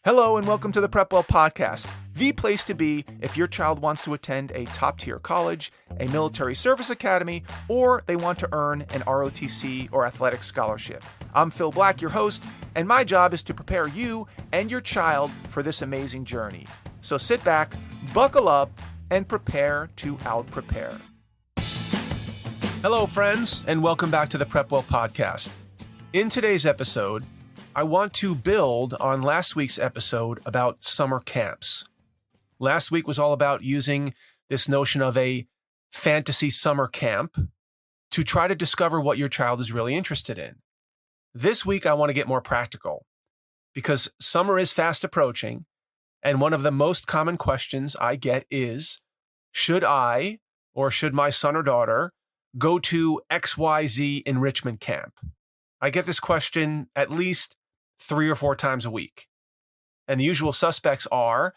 Hello and welcome to the PrepWell Podcast, the place to be if your child wants to attend a top-tier college, a military service academy, or they want to earn an ROTC or athletic scholarship. I'm Phil Black, your host, and my job is to prepare you and your child for this amazing journey. So sit back, buckle up, and prepare to out-prepare. Hello, friends, and welcome back to the PrepWell Podcast. In today's episode, I want to build on last week's episode about summer camps. Last week was all about using this notion of a fantasy summer camp to try to discover what your child is really interested in. This week, I want to get more practical because summer is fast approaching, and one of the most common questions I get is, should I or should my son or daughter go to XYZ enrichment camp? I get this question at least 3 or 4 times a week. And the usual suspects are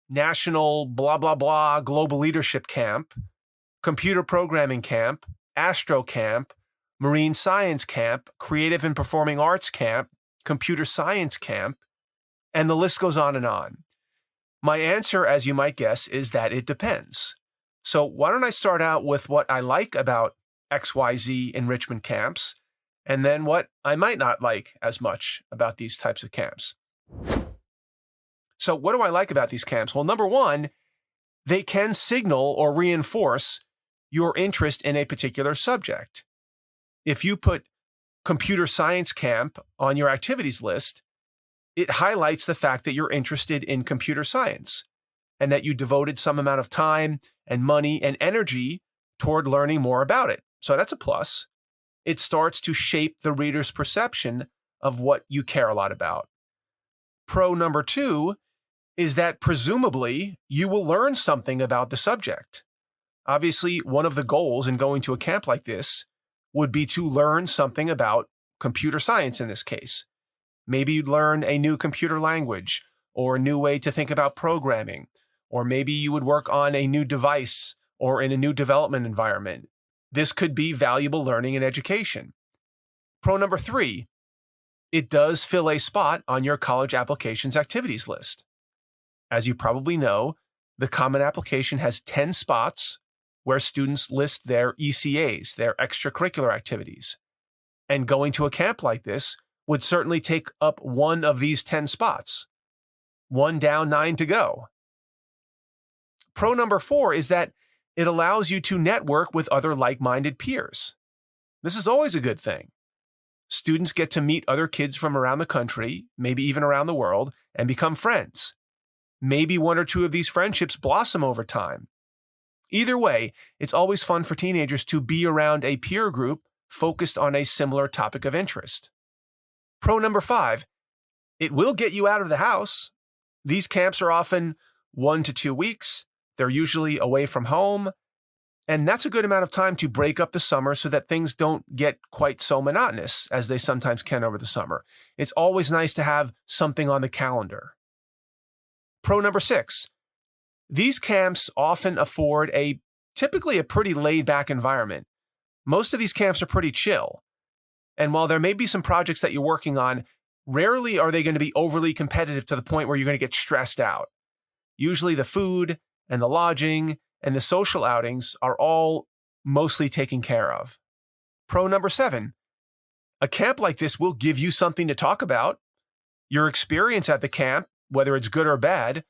National blah, blah, blah Global Leadership Camp, Computer Programming Camp, Astro Camp, Marine Science Camp, Creative and Performing Arts Camp, Computer Science Camp, and the list goes on and on. My answer, as you might guess, is that it depends. So why don't I start out with what I like about XYZ enrichment camps, and then what I might not like as much about these types of camps. So what do I like about these camps? Well, number one, they can signal or reinforce your interest in a particular subject. If you put computer science camp on your activities list, it highlights the fact that you're interested in computer science and that you devoted some amount of time and money and energy toward learning more about it. So that's a plus. It starts to shape the reader's perception of what you care a lot about. Pro number 2 is that presumably you will learn something about the subject. Obviously, one of the goals in going to a camp like this would be to learn something about computer science in this case. Maybe you'd learn a new computer language or a new way to think about programming, or maybe you would work on a new device or in a new development environment. This could be valuable learning and education. Pro number 3, it does fill a spot on your college applications activities list. As you probably know, the Common Application has 10 spots where students list their ECAs, their extracurricular activities. And going to a camp like this would certainly take up one of these 10 spots. 1 down, 9 to go. Pro number 4 is that it allows you to network with other like-minded peers. This is always a good thing. Students get to meet other kids from around the country, maybe even around the world, and become friends. Maybe 1 or 2 of these friendships blossom over time. Either way, it's always fun for teenagers to be around a peer group focused on a similar topic of interest. Pro number 5, it will get you out of the house. These camps are often 1 to 2 weeks. They're usually away from home, and that's a good amount of time to break up the summer so that things don't get quite so monotonous as they sometimes can over the summer. It's always nice to have something on the calendar. Pro number 6, these camps often afford typically a pretty laid-back environment. Most of these camps are pretty chill, and while there may be some projects that you're working on, rarely are they going to be overly competitive to the point where you're going to get stressed out. Usually the food and the lodging and the social outings are all mostly taken care of. Pro number 7, a camp like this will give you something to talk about. Your experience at the camp, whether it's good or bad,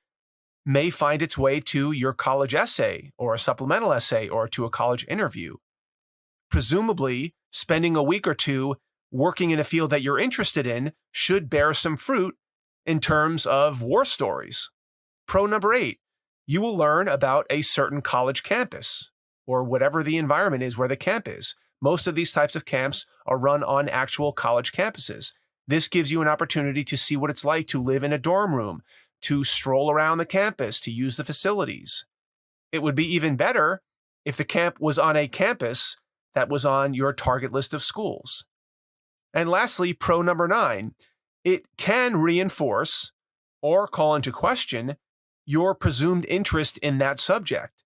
may find its way to your college essay or a supplemental essay or to a college interview. Presumably, spending a week or 2 working in a field that you're interested in should bear some fruit in terms of war stories. Pro number 8, you will learn about a certain college campus or whatever the environment is where the camp is. Most of these types of camps are run on actual college campuses. This gives you an opportunity to see what it's like to live in a dorm room, to stroll around the campus, to use the facilities. It would be even better if the camp was on a campus that was on your target list of schools. And lastly, pro number 9, it can reinforce or call into question your presumed interest in that subject.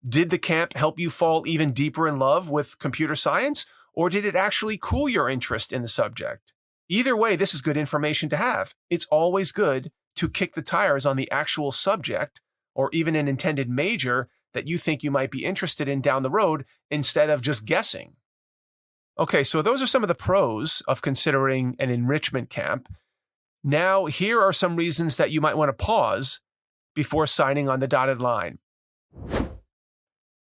Did the camp help you fall even deeper in love with computer science, or did it actually cool your interest in the subject? Either way, this is good information to have. It's always good to kick the tires on the actual subject or even an intended major that you think you might be interested in down the road instead of just guessing. Okay, so those are some of the pros of considering an enrichment camp. Now, here are some reasons that you might want to pause before signing on the dotted line.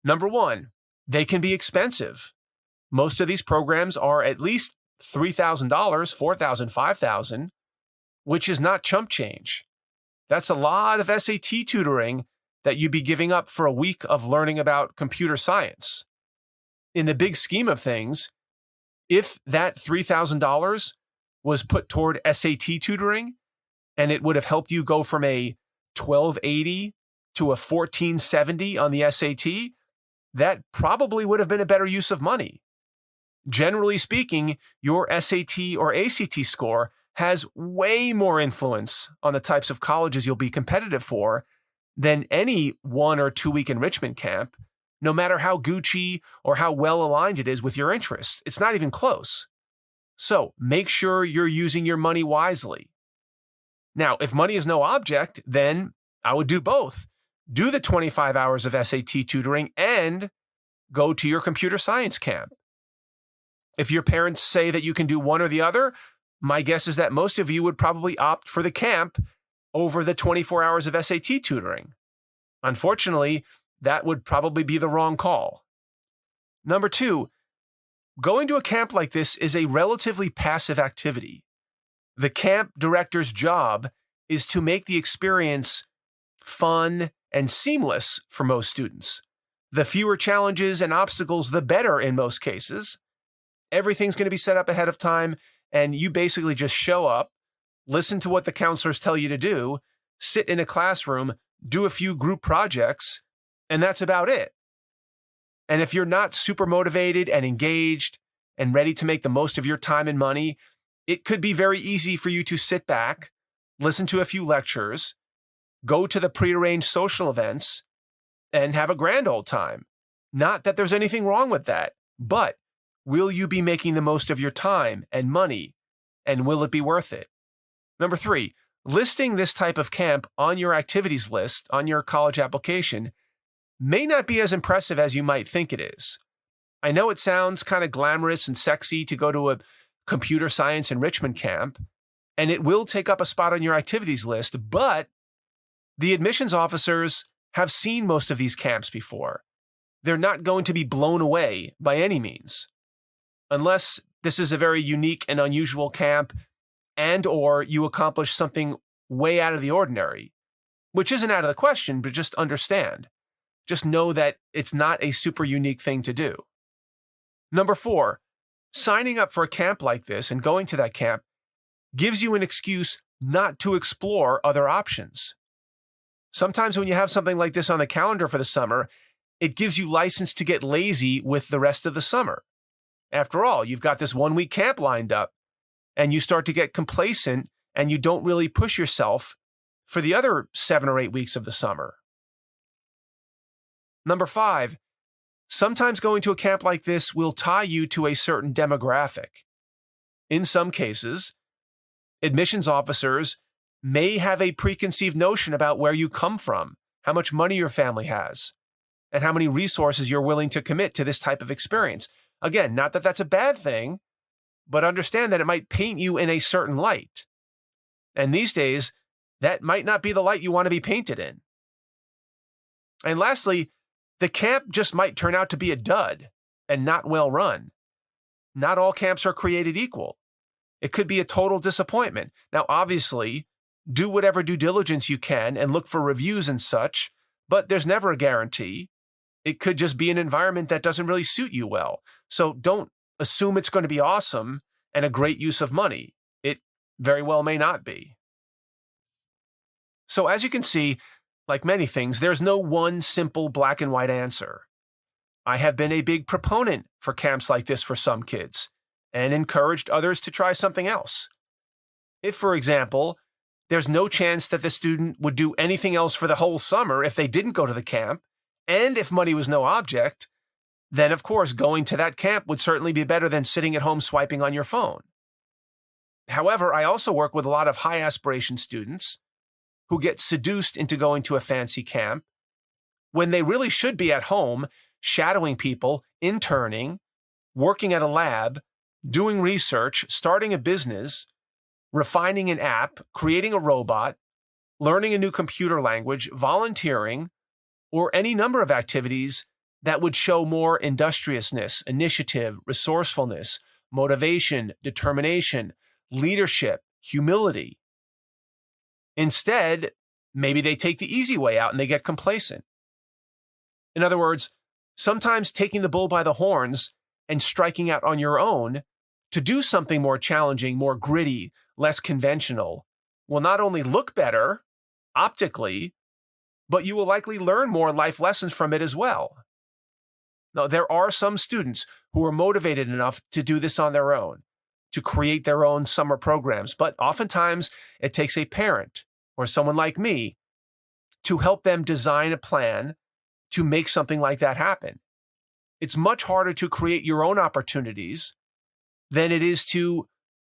Number one, they can be expensive. Most of these programs are at least $3,000, $4,000, $5,000, which is not chump change. That's a lot of SAT tutoring that you'd be giving up for a week of learning about computer science. In the big scheme of things, if that $3,000 was put toward SAT tutoring and it would have helped you go from a 1280 to a 1470 on the SAT, that probably would have been a better use of money. Generally speaking, your SAT or ACT score has way more influence on the types of colleges you'll be competitive for than any 1 or 2 week enrichment camp, no matter how Gucci or how well aligned it is with your interests. It's not even close. So make sure you're using your money wisely. Now, if money is no object, then I would do both. Do the 25 hours of SAT tutoring and go to your computer science camp. If your parents say that you can do one or the other, my guess is that most of you would probably opt for the camp over the 24 hours of SAT tutoring. Unfortunately, that would probably be the wrong call. Number two, going to a camp like this is a relatively passive activity. The camp director's job is to make the experience fun and seamless for most students. The fewer challenges and obstacles, the better in most cases. Everything's going to be set up ahead of time, and you basically just show up, listen to what the counselors tell you to do, sit in a classroom, do a few group projects, and that's about it. And if you're not super motivated and engaged and ready to make the most of your time and money, it could be very easy for you to sit back, listen to a few lectures, go to the prearranged social events, and have a grand old time. Not that there's anything wrong with that, but will you be making the most of your time and money, and will it be worth it? Number three, listing this type of camp on your activities list on your college application may not be as impressive as you might think it is. I know it sounds kind of glamorous and sexy to go to a computer science enrichment camp, and it will take up a spot on your activities list, but the admissions officers have seen most of these camps before. They're not going to be blown away by any means. Unless this is a very unique and unusual camp and or you accomplish something way out of the ordinary, which isn't out of the question, but just understand. Just know that it's not a super unique thing to do. Number four, signing up for a camp like this and going to that camp gives you an excuse not to explore other options. Sometimes when you have something like this on the calendar for the summer, it gives you license to get lazy with the rest of the summer. After all, you've got this 1 week camp lined up, and you start to get complacent and you don't really push yourself for the other 7 or 8 weeks of the summer. Number five, sometimes going to a camp like this will tie you to a certain demographic. In some cases, admissions officers may have a preconceived notion about where you come from, how much money your family has, and how many resources you're willing to commit to this type of experience. Again, not that that's a bad thing, but understand that it might paint you in a certain light. And these days, that might not be the light you want to be painted in. And lastly, the camp just might turn out to be a dud and not well run. Not all camps are created equal. It could be a total disappointment. Now, obviously, do whatever due diligence you can and look for reviews and such, but there's never a guarantee. It could just be an environment that doesn't really suit you well. So don't assume it's going to be awesome and a great use of money. It very well may not be. So as you can see, like many things, there's no one simple black and white answer. I have been a big proponent for camps like this for some kids and encouraged others to try something else. If, for example, there's no chance that the student would do anything else for the whole summer if they didn't go to the camp, and if money was no object, then of course going to that camp would certainly be better than sitting at home swiping on your phone. However, I also work with a lot of high aspiration students who get seduced into going to a fancy camp when they really should be at home shadowing people, interning, working at a lab, doing research, starting a business, refining an app, creating a robot, learning a new computer language, volunteering, or any number of activities that would show more industriousness, initiative, resourcefulness, motivation, determination, leadership, humility. Instead, maybe they take the easy way out and they get complacent. In other words, sometimes taking the bull by the horns and striking out on your own to do something more challenging, more gritty, less conventional will not only look better optically, but you will likely learn more life lessons from it as well. Now, there are some students who are motivated enough to do this on their own, to create their own summer programs, but oftentimes it takes a parent or someone like me to help them design a plan to make something like that happen. It's much harder to create your own opportunities than it is to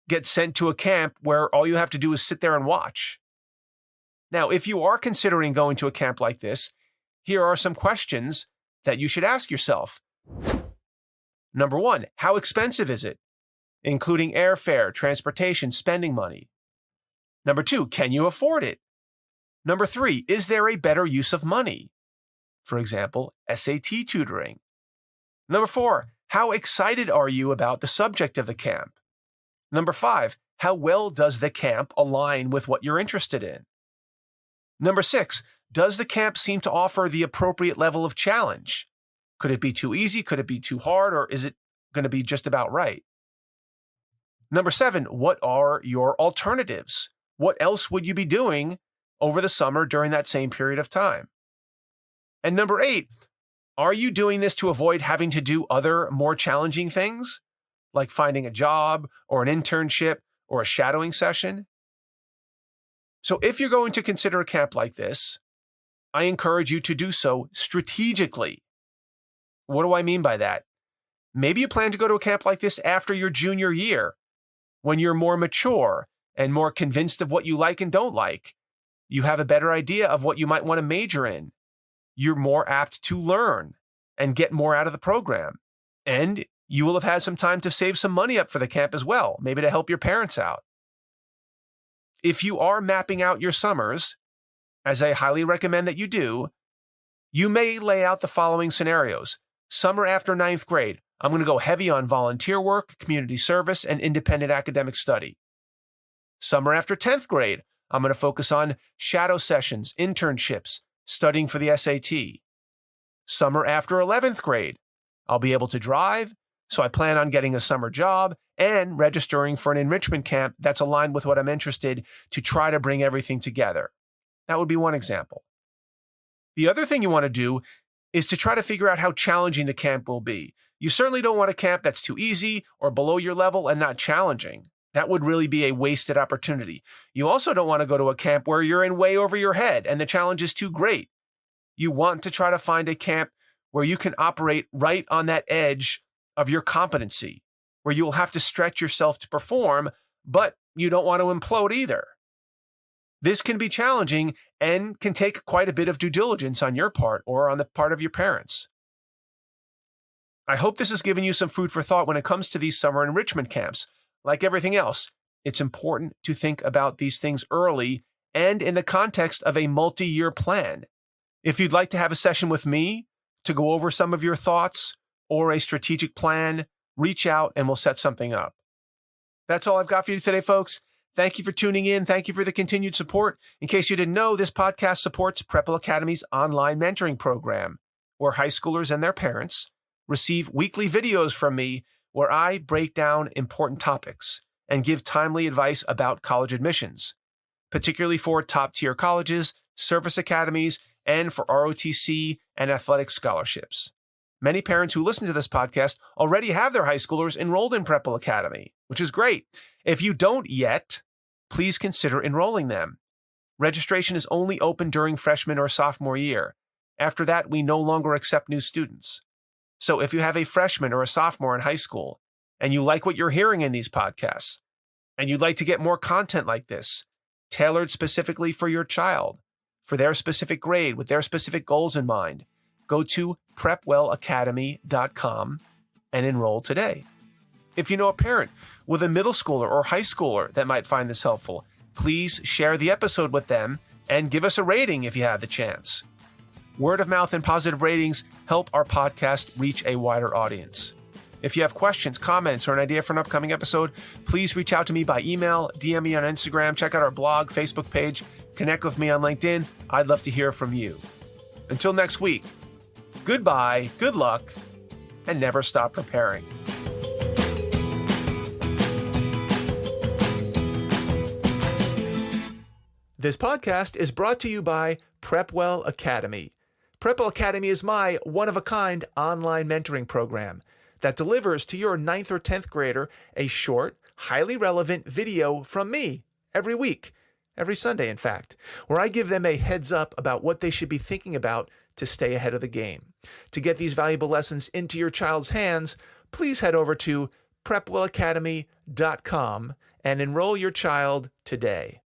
get sent to a camp where all you have to do is sit there and watch. Now, if you are considering going to a camp like this, here are some questions that you should ask yourself. Number one, how expensive is it? Including airfare, transportation, spending money. Number two, can you afford it? Number three, is there a better use of money? For example, SAT tutoring. Number four, how excited are you about the subject of the camp? Number five, how well does the camp align with what you're interested in? Number six, does the camp seem to offer the appropriate level of challenge? Could it be too easy? Could it be too hard? Or is it going to be just about right? Number seven, what are your alternatives? What else would you be doing over the summer during that same period of time? And number eight, are you doing this to avoid having to do other more challenging things, like finding a job or an internship or a shadowing session? So if you're going to consider a camp like this, I encourage you to do so strategically. What do I mean by that? Maybe you plan to go to a camp like this after your junior year, when you're more mature and more convinced of what you like and don't like. You have a better idea of what you might want to major in. You're more apt to learn and get more out of the program. And you will have had some time to save some money up for the camp as well, maybe to help your parents out. If you are mapping out your summers, as I highly recommend that you do, you may lay out the following scenarios. Summer after ninth grade, I'm going to go heavy on volunteer work, community service, and independent academic study. Summer after 10th grade, I'm going to focus on shadow sessions, internships, studying for the SAT. Summer after 11th grade, I'll be able to drive, so I plan on getting a summer job and registering for an enrichment camp that's aligned with what I'm interested to try to bring everything together. That would be one example. The other thing you want to do is to try to figure out how challenging the camp will be. You certainly don't want a camp that's too easy or below your level and not challenging. That would really be a wasted opportunity. You also don't want to go to a camp where you're in way over your head and the challenge is too great. You want to try to find a camp where you can operate right on that edge of your competency, where you'll have to stretch yourself to perform, but you don't want to implode either. This can be challenging and can take quite a bit of due diligence on your part or on the part of your parents. I hope this has given you some food for thought when it comes to these summer enrichment camps. Like everything else, it's important to think about these things early and in the context of a multi-year plan. If you'd like to have a session with me to go over some of your thoughts or a strategic plan, reach out and we'll set something up. That's all I've got for you today, folks. Thank you for tuning in. Thank you for the continued support. In case you didn't know, this podcast supports PrepWell Academy's online mentoring program, where high schoolers and their parents receive weekly videos from me where I break down important topics and give timely advice about college admissions, particularly for top-tier colleges, service academies, and for ROTC and athletic scholarships. Many parents who listen to this podcast already have their high schoolers enrolled in PrepWell Academy, which is great. If you don't yet, please consider enrolling them. Registration is only open during freshman or sophomore year. After that, we no longer accept new students. So if you have a freshman or a sophomore in high school and you like what you're hearing in these podcasts and you'd like to get more content like this, tailored specifically for your child, for their specific grade, with their specific goals in mind. Go to PrepWellAcademy.com and enroll today. If you know a parent with a middle schooler or high schooler that might find this helpful, please share the episode with them and give us a rating if you have the chance. Word of mouth and positive ratings help our podcast reach a wider audience. If you have questions, comments, or an idea for an upcoming episode, please reach out to me by email, DM me on Instagram, check out our blog, Facebook page, connect with me on LinkedIn. I'd love to hear from you. Until next week, goodbye, good luck, and never stop preparing. This podcast is brought to you by PrepWell Academy. PrepWell Academy is my one-of-a-kind online mentoring program that delivers to your 9th or 10th grader a short, highly relevant video from me every week, every Sunday, in fact, where I give them a heads up about what they should be thinking about to stay ahead of the game. To get these valuable lessons into your child's hands, please head over to PrepWellAcademy.com and enroll your child today.